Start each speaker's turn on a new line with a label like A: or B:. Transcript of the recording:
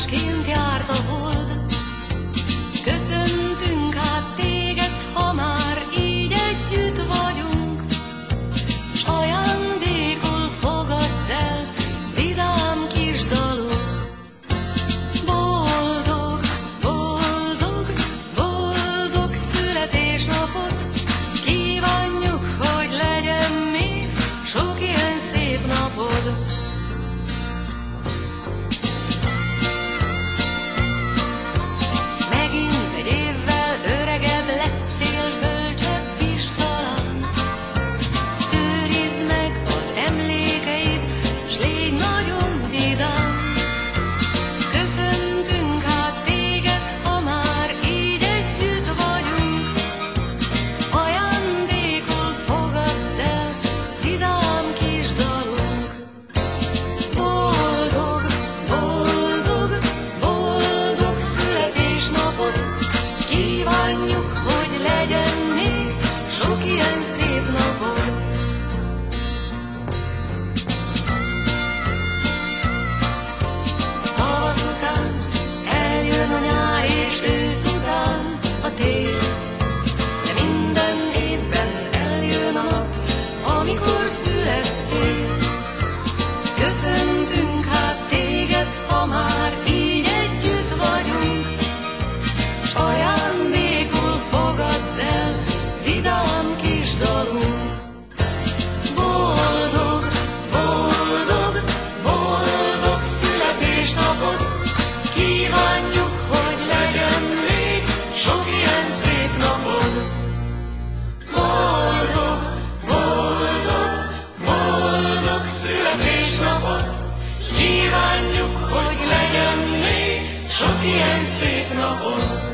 A: másként járt a hold. Köszöntünk hát téged, ha már így együtt vagyunk, s ajándékul fogadd el vidám kis dalunk. Boldog, boldog, boldog születésnapot kívánjuk, hogy legyen még sok ilyen szép napod. Kívánjuk, hogy legyen még sok ilyen szép napod. Tavasz után eljön a nyár, és ősz után a tél, de minden évben eljön a nap, amikor születtél. Köszöntünk hát téged, ha már így együtt vagyunk, s ajándékul fogadd el vidám kis dalunk. Boldog, boldog, boldog születésnapot kívánjuk, hogy legyen még sok ilyen szép napod. Boldog, boldog, boldog születésnapot kívánjuk, hogy legyen még sok ilyen szép napod.